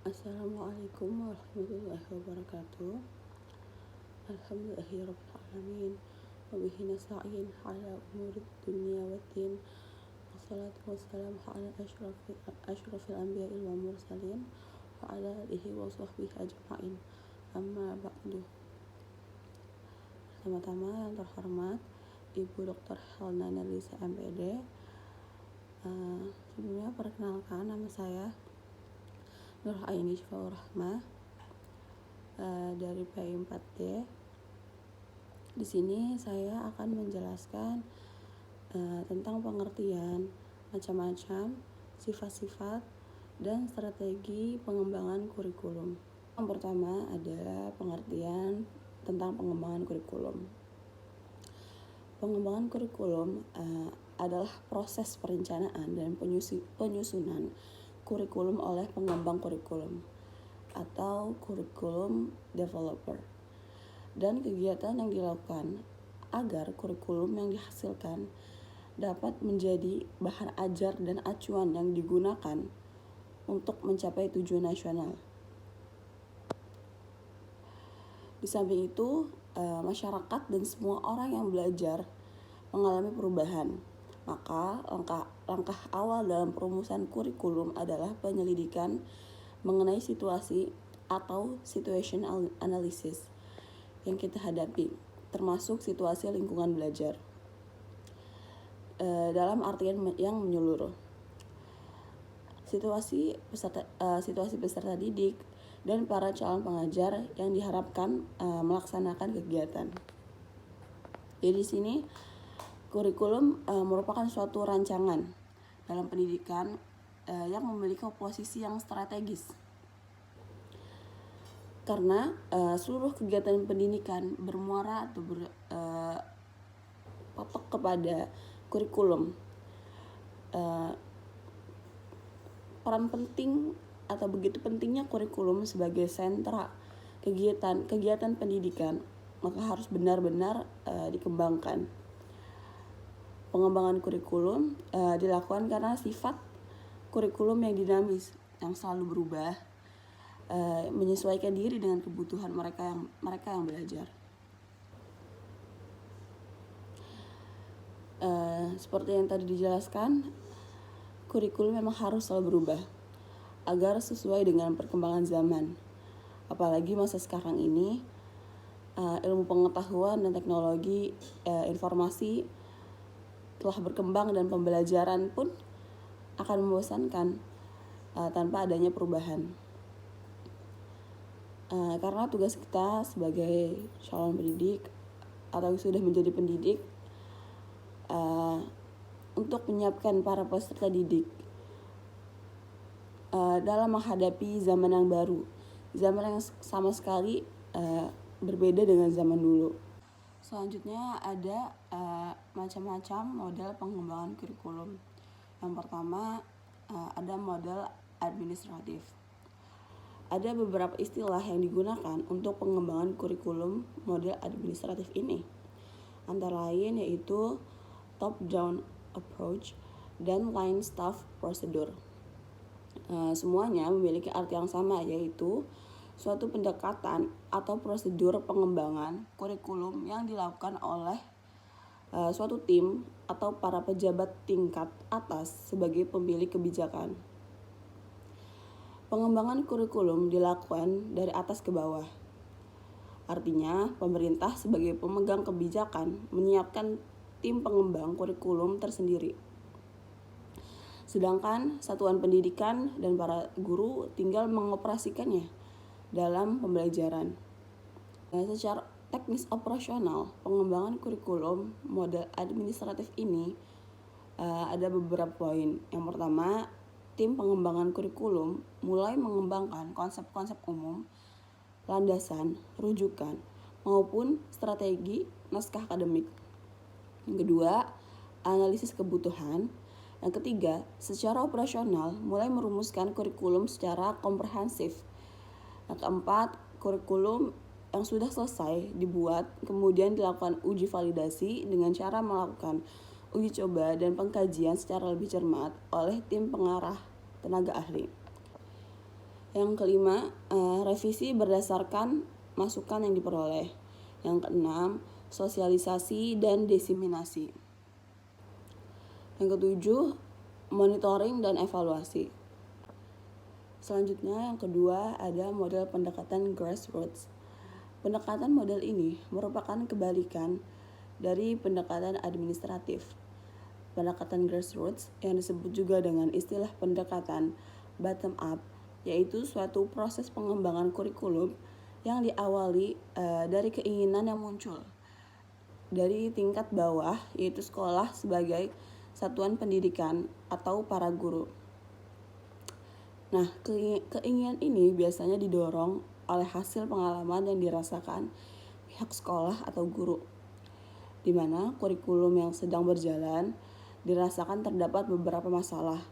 Assalamualaikum warahmatullahi wabarakatuh. Alhamdulillahirabbil alamin. Wa bihi nasta'in ala umuri dunya waddin. Wassalatu wassalamu ala asyrafil anbiya'i wal mursalin wa ala alihi wa sahbihi ajma'in. Amma ba'du. Pertama-tama yang terhormat Ibu Dr. Helna Nurlisa MPD. Sebelumnya perkenalkan, nama saya Nurhaini Syifaur Rahmah dari PI4D. Di sini saya akan menjelaskan tentang pengertian macam-macam sifat-sifat dan strategi pengembangan kurikulum. Yang pertama adalah pengertian tentang pengembangan kurikulum. Pengembangan kurikulum adalah proses perencanaan dan penyusunan kurikulum oleh pengembang kurikulum atau kurikulum developer, dan kegiatan yang dilakukan agar kurikulum yang dihasilkan dapat menjadi bahan ajar dan acuan yang digunakan untuk mencapai tujuan nasional. Di samping itu, masyarakat dan semua orang yang belajar mengalami perubahan. Maka langkah awal dalam perumusan kurikulum adalah penyelidikan mengenai situasi atau situation analysis yang kita hadapi, termasuk situasi lingkungan belajar dalam artian yang menyeluruh. Situasi peserta didik dan para calon pengajar yang diharapkan melaksanakan kegiatan. Jadi di sini kurikulum merupakan suatu rancangan dalam pendidikan yang memiliki posisi yang strategis, karena seluruh kegiatan pendidikan bermuara atau berpatok kepada kurikulum. Peran penting atau begitu pentingnya kurikulum sebagai sentra kegiatan pendidikan, maka harus benar-benar dikembangkan. Pengembangan kurikulum dilakukan karena sifat kurikulum yang dinamis, yang selalu berubah, menyesuaikan diri dengan kebutuhan mereka yang belajar. Seperti yang tadi dijelaskan, kurikulum memang harus selalu berubah agar sesuai dengan perkembangan zaman. Apalagi masa sekarang ini, ilmu pengetahuan dan teknologi informasi telah berkembang dan pembelajaran pun akan membosankan tanpa adanya perubahan. Karena tugas kita sebagai calon pendidik atau sudah menjadi pendidik untuk menyiapkan para peserta didik dalam menghadapi zaman yang baru, zaman yang sama sekali berbeda dengan zaman dulu. Selanjutnya ada macam-macam model pengembangan kurikulum. Yang pertama ada model administratif. Ada beberapa istilah yang digunakan untuk pengembangan kurikulum model administratif ini. Antara lain yaitu top-down approach dan line staff procedure. Semuanya memiliki arti yang sama, yaitu suatu pendekatan atau prosedur pengembangan kurikulum yang dilakukan oleh suatu tim atau para pejabat tingkat atas sebagai pemilik kebijakan. Pengembangan kurikulum dilakukan dari atas ke bawah. Artinya, pemerintah sebagai pemegang kebijakan menyiapkan tim pengembang kurikulum tersendiri. Sedangkan satuan pendidikan dan para guru tinggal mengoperasikannya dalam pembelajaran. Secara teknis operasional, pengembangan kurikulum model administratif ini ada beberapa poin. Yang pertama, tim pengembangan kurikulum mulai mengembangkan konsep-konsep umum, landasan, rujukan, maupun strategi naskah akademik. Yang kedua, analisis kebutuhan. Yang ketiga, secara operasional mulai merumuskan kurikulum secara komprehensif. Yang keempat, kurikulum yang sudah selesai dibuat kemudian dilakukan uji validasi dengan cara melakukan uji coba dan pengkajian secara lebih cermat oleh tim pengarah tenaga ahli. Yang kelima, revisi berdasarkan masukan yang diperoleh. Yang keenam, sosialisasi dan diseminasi. Yang ketujuh, monitoring dan evaluasi. Selanjutnya yang kedua ada model pendekatan grassroots. Pendekatan model ini merupakan kebalikan dari pendekatan administratif. Pendekatan grassroots yang disebut juga dengan istilah pendekatan bottom up, yaitu suatu proses pengembangan kurikulum yang diawali dari keinginan yang muncul dari tingkat bawah, yaitu sekolah sebagai satuan pendidikan atau para guru. Nah, keinginan ini biasanya didorong oleh hasil pengalaman yang dirasakan pihak sekolah atau guru, di mana kurikulum yang sedang berjalan dirasakan terdapat beberapa masalah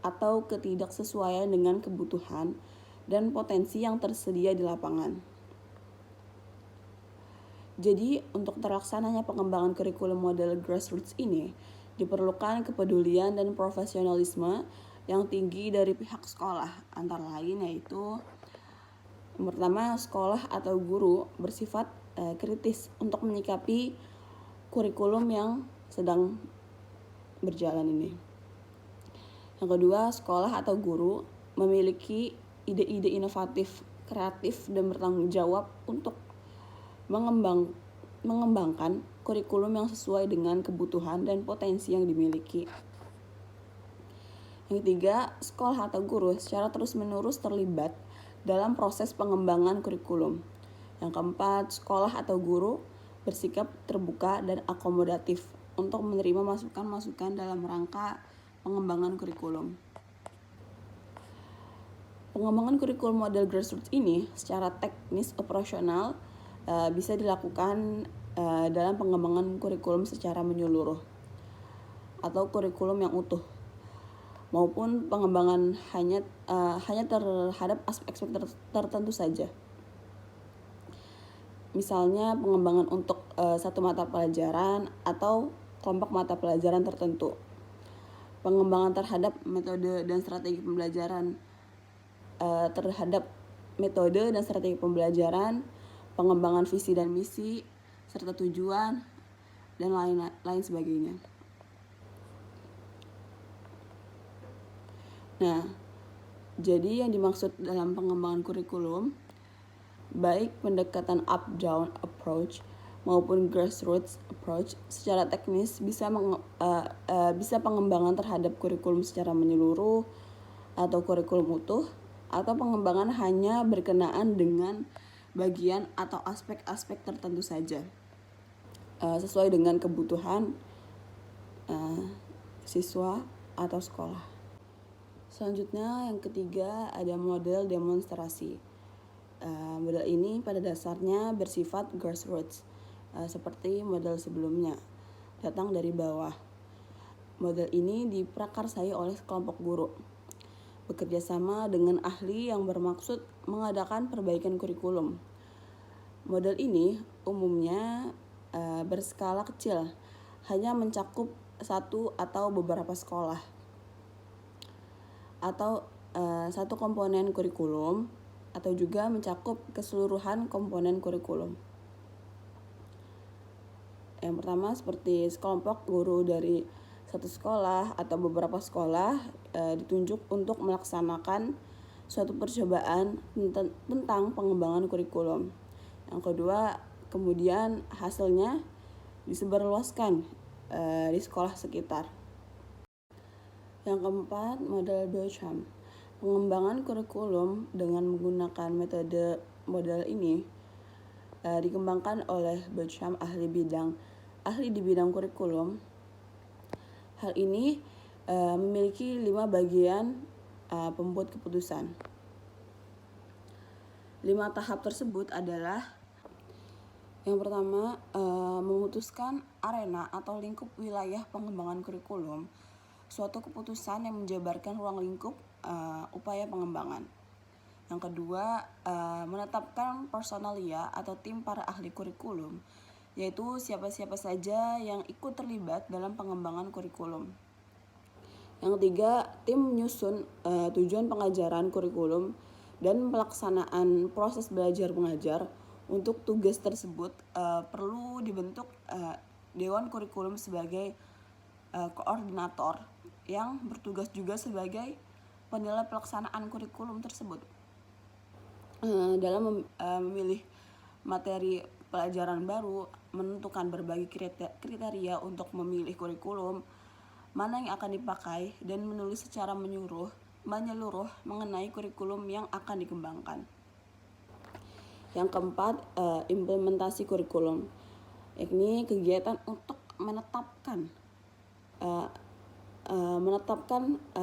atau ketidaksesuaian dengan kebutuhan dan potensi yang tersedia di lapangan. Jadi, untuk terlaksananya pengembangan kurikulum model grassroots ini diperlukan kepedulian dan profesionalisme yang tinggi dari pihak sekolah, antara lain yaitu yang pertama, sekolah atau guru bersifat kritis untuk menyikapi kurikulum yang sedang berjalan ini. Yang kedua, sekolah atau guru memiliki ide-ide inovatif, kreatif, dan bertanggung jawab untuk mengembangkan kurikulum yang sesuai dengan kebutuhan dan potensi yang dimiliki. Yang ketiga, sekolah atau guru secara terus-menerus terlibat dalam proses pengembangan kurikulum. Yang keempat, sekolah atau guru bersikap terbuka dan akomodatif untuk menerima masukan-masukan dalam rangka pengembangan kurikulum. Pengembangan kurikulum model grassroots ini secara teknis operasional bisa dilakukan dalam pengembangan kurikulum secara menyeluruh atau kurikulum yang utuh, maupun pengembangan hanya terhadap aspek-aspek tertentu saja. Misalnya pengembangan untuk satu mata pelajaran atau kelompok mata pelajaran tertentu. Pengembangan terhadap metode dan strategi pembelajaran, pengembangan visi dan misi, serta tujuan, dan lain sebagainya. Nah, jadi yang dimaksud dalam pengembangan kurikulum, baik pendekatan up-down approach maupun grassroots approach, secara teknis bisa pengembangan terhadap kurikulum secara menyeluruh atau kurikulum utuh, atau pengembangan hanya berkenaan dengan bagian atau aspek-aspek tertentu saja sesuai dengan kebutuhan siswa atau sekolah. Selanjutnya yang ketiga ada model demonstrasi. Model ini pada dasarnya bersifat grassroots, seperti model sebelumnya, datang dari bawah. Model ini diprakarsai oleh kelompok guru, bekerja sama dengan ahli yang bermaksud mengadakan perbaikan kurikulum. Model ini umumnya berskala kecil, hanya mencakup satu atau beberapa sekolah, atau satu komponen kurikulum, atau juga mencakup keseluruhan komponen kurikulum. Yang pertama seperti sekelompok guru dari satu sekolah atau beberapa sekolah ditunjuk untuk melaksanakan suatu percobaan tentang pengembangan kurikulum. Yang kedua, kemudian hasilnya disebarluaskan di sekolah sekitar. Yang keempat, model Beauchamp. Pengembangan kurikulum dengan menggunakan metode model ini dikembangkan oleh Beauchamp, ahli di bidang kurikulum. Hal ini memiliki 5 bagian pembuat keputusan. 5 tahap tersebut adalah: yang pertama, memutuskan arena atau lingkup wilayah pengembangan kurikulum, suatu keputusan yang menjabarkan ruang lingkup upaya pengembangan. Yang kedua, menetapkan personalia atau tim para ahli kurikulum, yaitu siapa-siapa saja yang ikut terlibat dalam pengembangan kurikulum. Yang ketiga, tim menyusun tujuan pengajaran kurikulum dan pelaksanaan proses belajar mengajar. Untuk tugas tersebut perlu dibentuk Dewan Kurikulum sebagai koordinator yang bertugas juga sebagai penilai pelaksanaan kurikulum tersebut. Dalam memilih materi pelajaran baru, menentukan berbagai kriteria untuk memilih kurikulum mana yang akan dipakai, dan menulis secara menyeluruh mengenai kurikulum yang akan dikembangkan. Yang keempat, implementasi kurikulum, yakni kegiatan untuk menetapkan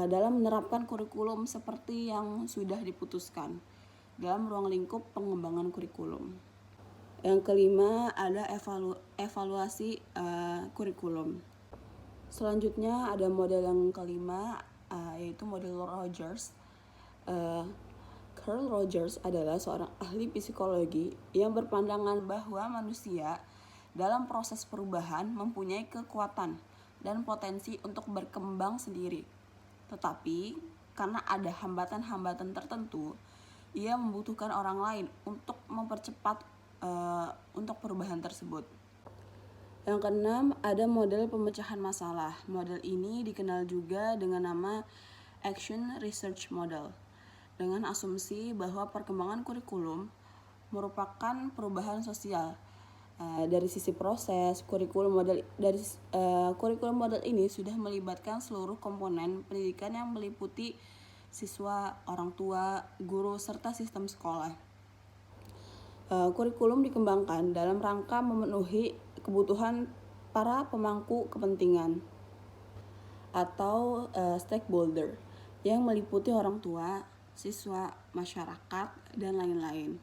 dalam menerapkan kurikulum seperti yang sudah diputuskan dalam ruang lingkup pengembangan kurikulum. Yang kelima, ada evaluasi kurikulum. Selanjutnya ada model yang kelima, yaitu model Rogers. Carl Rogers adalah seorang ahli psikologi yang berpandangan bahwa manusia dalam proses perubahan mempunyai kekuatan dan potensi untuk berkembang sendiri. Tetapi karena ada hambatan-hambatan tertentu, ia membutuhkan orang lain untuk mempercepat untuk perubahan tersebut. Yang keenam, ada model pemecahan masalah. Model ini dikenal juga dengan nama Action Research Model, dengan asumsi bahwa perkembangan kurikulum merupakan perubahan sosial. Dari sisi proses, kurikulum model ini sudah melibatkan seluruh komponen pendidikan yang meliputi siswa, orang tua, guru, serta sistem sekolah. Kurikulum dikembangkan dalam rangka memenuhi kebutuhan para pemangku kepentingan atau stakeholder yang meliputi orang tua, siswa, masyarakat, dan lain-lain.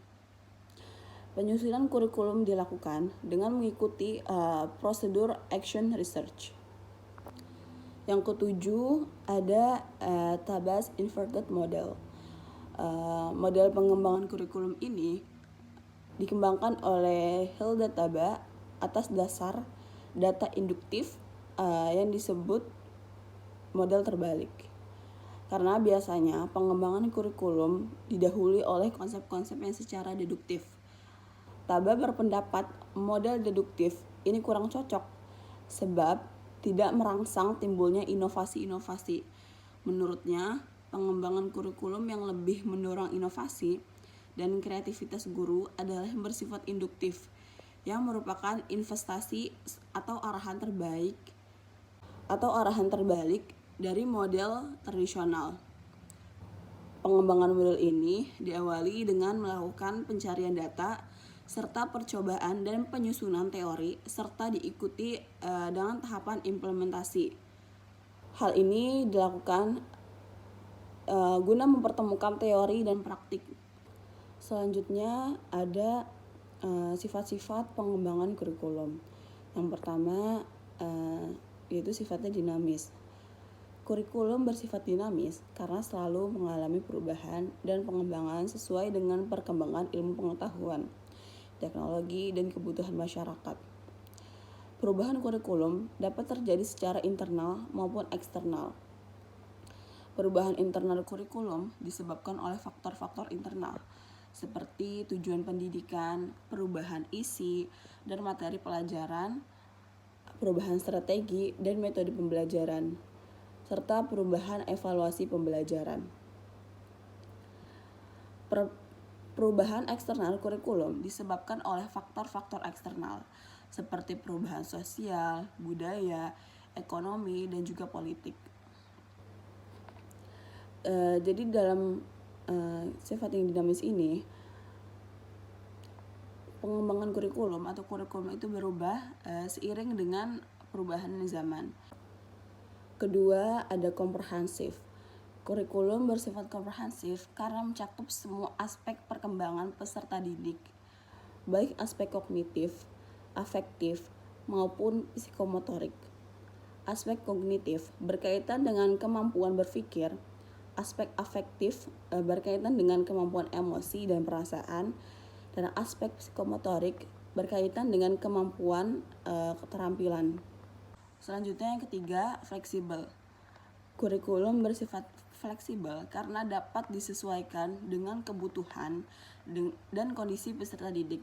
Penyusunan kurikulum dilakukan dengan mengikuti prosedur action research. Yang ketujuh, ada Tabas Inverted Model. Model pengembangan kurikulum ini dikembangkan oleh Hilda Taba atas dasar data induktif yang disebut model terbalik. Karena biasanya pengembangan kurikulum didahului oleh konsep-konsep yang secara deduktif. Taba berpendapat model deduktif ini kurang cocok sebab tidak merangsang timbulnya inovasi-inovasi. Menurutnya, pengembangan kurikulum yang lebih mendorong inovasi dan kreativitas guru adalah yang bersifat induktif, yang merupakan investasi atau arahan terbalik dari model tradisional. Pengembangan model ini diawali dengan melakukan pencarian data serta percobaan dan penyusunan teori serta diikuti dengan tahapan implementasi. Hal ini dilakukan guna mempertemukan teori dan praktik. Selanjutnya ada sifat-sifat pengembangan kurikulum. Yang pertama yaitu sifatnya dinamis. Kurikulum bersifat dinamis karena selalu mengalami perubahan dan pengembangan sesuai dengan perkembangan ilmu pengetahuan, teknologi, dan kebutuhan masyarakat. Perubahan kurikulum dapat terjadi secara internal maupun eksternal. Perubahan internal kurikulum disebabkan oleh faktor-faktor internal, seperti tujuan pendidikan, perubahan isi dan materi pelajaran, perubahan strategi dan metode pembelajaran, serta perubahan evaluasi pembelajaran. Perubahan eksternal kurikulum disebabkan oleh faktor-faktor eksternal seperti perubahan sosial, budaya, ekonomi, dan juga politik. Jadi dalam sifat yang dinamis ini, pengembangan kurikulum atau kurikulum itu berubah seiring dengan perubahan zaman. Kedua, ada komprehensif. Kurikulum bersifat komprehensif karena mencakup semua aspek perkembangan peserta didik, baik aspek kognitif, afektif, maupun psikomotorik. Aspek kognitif berkaitan dengan kemampuan berpikir, aspek afektif berkaitan dengan kemampuan emosi dan perasaan, dan aspek psikomotorik berkaitan dengan kemampuan keterampilan. Selanjutnya yang ketiga, fleksibel. Kurikulum bersifat fleksibel karena dapat disesuaikan dengan kebutuhan dan kondisi peserta didik,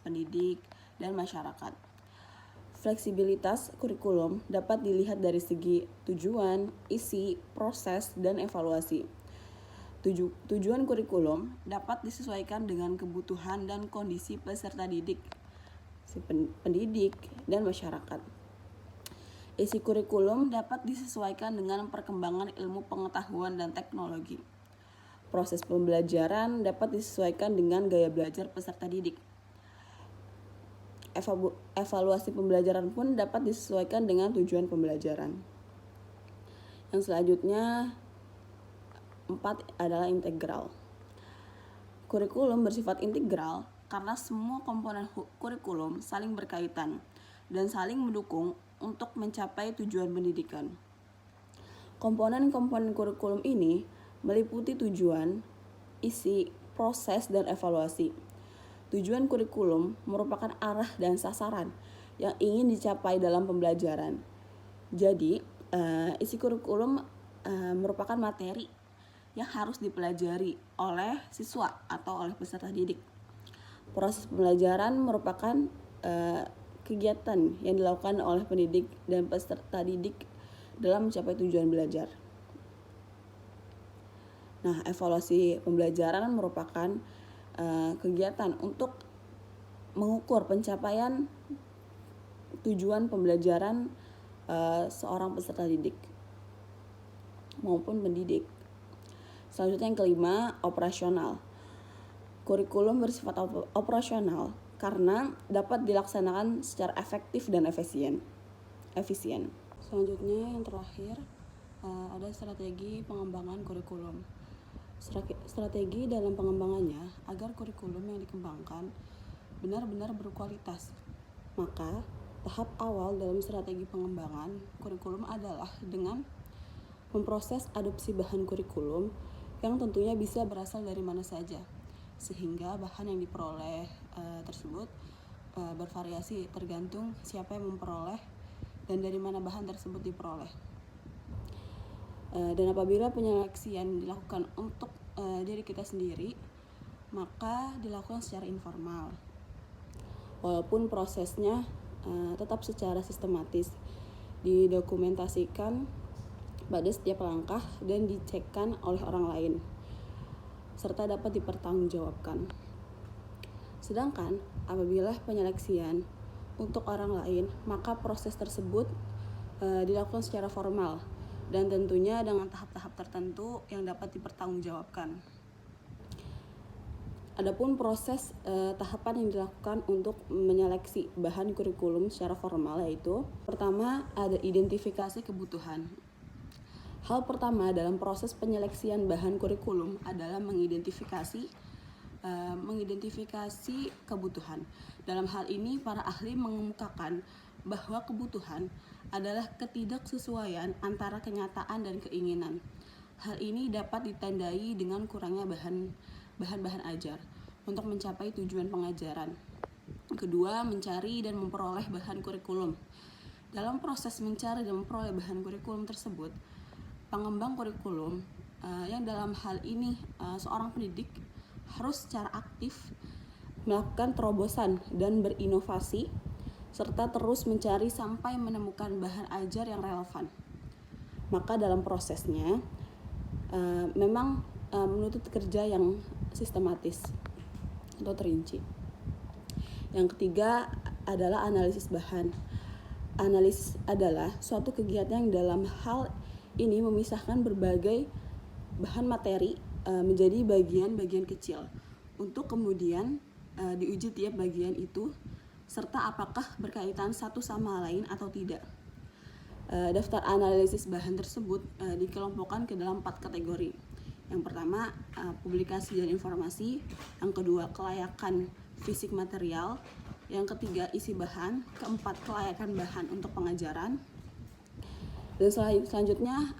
pendidik, dan masyarakat. Fleksibilitas kurikulum dapat dilihat dari segi tujuan, isi, proses, dan evaluasi. Tujuan kurikulum dapat disesuaikan dengan kebutuhan dan kondisi peserta didik, pendidik, dan masyarakat. Isi kurikulum dapat disesuaikan dengan perkembangan ilmu pengetahuan dan teknologi. Proses pembelajaran dapat disesuaikan dengan gaya belajar peserta didik. Evaluasi pembelajaran pun dapat disesuaikan dengan tujuan pembelajaran. Yang selanjutnya 4 adalah integral. Kurikulum bersifat integral karena semua komponen kurikulum saling berkaitan dan saling mendukung untuk mencapai tujuan pendidikan. Komponen-komponen kurikulum ini meliputi tujuan, isi, proses, dan evaluasi. Tujuan kurikulum merupakan arah dan sasaran yang ingin dicapai dalam pembelajaran. Jadi, isi kurikulum merupakan materi yang harus dipelajari oleh siswa atau oleh peserta didik. Proses pembelajaran merupakan kegiatan yang dilakukan oleh pendidik dan peserta didik dalam mencapai tujuan belajar. Nah, evaluasi pembelajaran merupakan kegiatan untuk mengukur pencapaian tujuan pembelajaran seorang peserta didik maupun pendidik. Selanjutnya yang kelima, operasional. Kurikulum bersifat operasional karena dapat dilaksanakan secara efektif dan efisien. Selanjutnya yang terakhir ada strategi pengembangan kurikulum. Strategi dalam pengembangannya agar kurikulum yang dikembangkan benar-benar berkualitas. Maka tahap awal dalam strategi pengembangan kurikulum adalah dengan memproses adopsi bahan kurikulum yang tentunya bisa berasal dari mana saja, sehingga bahan yang diperoleh tersebut bervariasi tergantung siapa yang memperoleh dan dari mana bahan tersebut diperoleh. Dan apabila penyeleksian dilakukan untuk diri kita sendiri, maka dilakukan secara informal. Walaupun prosesnya tetap secara sistematis, didokumentasikan pada setiap langkah dan dicekkan oleh orang lain, serta dapat dipertanggungjawabkan. Sedangkan apabila penyeleksian untuk orang lain, maka proses tersebut dilakukan secara formal dan tentunya dengan tahap-tahap tertentu yang dapat dipertanggungjawabkan. Adapun proses tahapan yang dilakukan untuk menyeleksi bahan kurikulum secara formal yaitu pertama ada identifikasi kebutuhan. Hal pertama dalam proses penyeleksian bahan kurikulum adalah mengidentifikasi kebutuhan. Dalam hal ini para ahli mengemukakan bahwa kebutuhan adalah ketidaksesuaian antara kenyataan dan keinginan. Hal ini dapat ditandai dengan kurangnya bahan-bahan ajar untuk mencapai tujuan pengajaran. Kedua, mencari dan memperoleh bahan kurikulum. Dalam proses mencari dan memperoleh bahan kurikulum tersebut, pengembang kurikulum yang dalam hal ini seorang pendidik harus secara aktif melakukan terobosan dan berinovasi serta terus mencari sampai menemukan bahan ajar yang relevan. Maka dalam prosesnya memang menuntut kerja yang sistematis atau terinci. Yang ketiga adalah analisis bahan. Analisis adalah suatu kegiatan yang dalam hal ini memisahkan berbagai bahan materi menjadi bagian-bagian kecil untuk kemudian diuji tiap bagian itu serta apakah berkaitan satu sama lain atau tidak. Daftar analisis bahan tersebut dikelompokkan ke dalam 4 kategori. Yang pertama, publikasi dan informasi. Yang kedua, kelayakan fisik material. Yang ketiga, isi bahan. Keempat, kelayakan bahan untuk pengajaran. Dan selanjutnya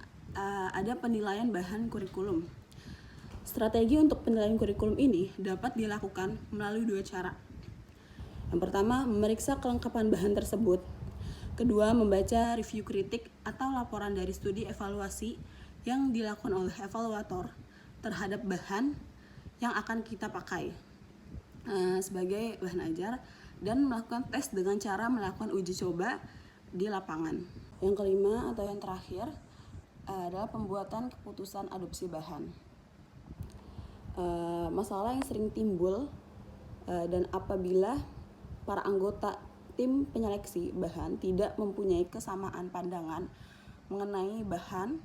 ada penilaian bahan kurikulum. Strategi untuk penilaian kurikulum ini dapat dilakukan melalui 2 cara. Yang pertama, memeriksa kelengkapan bahan tersebut. Kedua, membaca review kritik atau laporan dari studi evaluasi yang dilakukan oleh evaluator terhadap bahan yang akan kita pakai sebagai bahan ajar, dan melakukan tes dengan cara melakukan uji coba di lapangan. Yang kelima atau yang terakhir adalah pembuatan keputusan adopsi bahan. Masalah yang sering timbul dan apabila para anggota tim penyeleksi bahan tidak mempunyai kesamaan pandangan mengenai bahan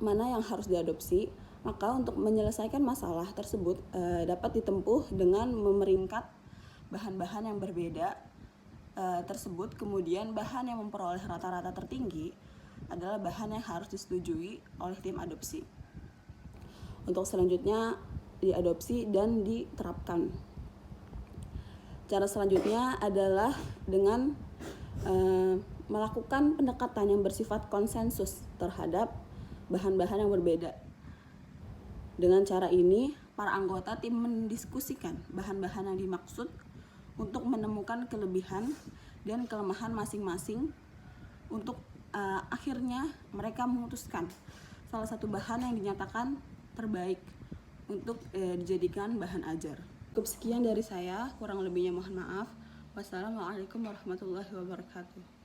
mana yang harus diadopsi, maka untuk menyelesaikan masalah tersebut dapat ditempuh dengan memeringkat bahan-bahan yang berbeda tersebut. Kemudian bahan yang memperoleh rata-rata tertinggi adalah bahan yang harus disetujui oleh tim adopsi untuk selanjutnya diadopsi dan diterapkan. Cara selanjutnya adalah dengan melakukan pendekatan yang bersifat konsensus terhadap bahan-bahan yang berbeda. Dengan cara ini, para anggota tim mendiskusikan bahan-bahan yang dimaksud untuk menemukan kelebihan dan kelemahan masing-masing untuk akhirnya mereka memutuskan salah satu bahan yang dinyatakan terbaik untuk dijadikan bahan ajar. Cukup sekian dari saya, kurang lebihnya mohon maaf. Wassalamualaikum warahmatullahi wabarakatuh.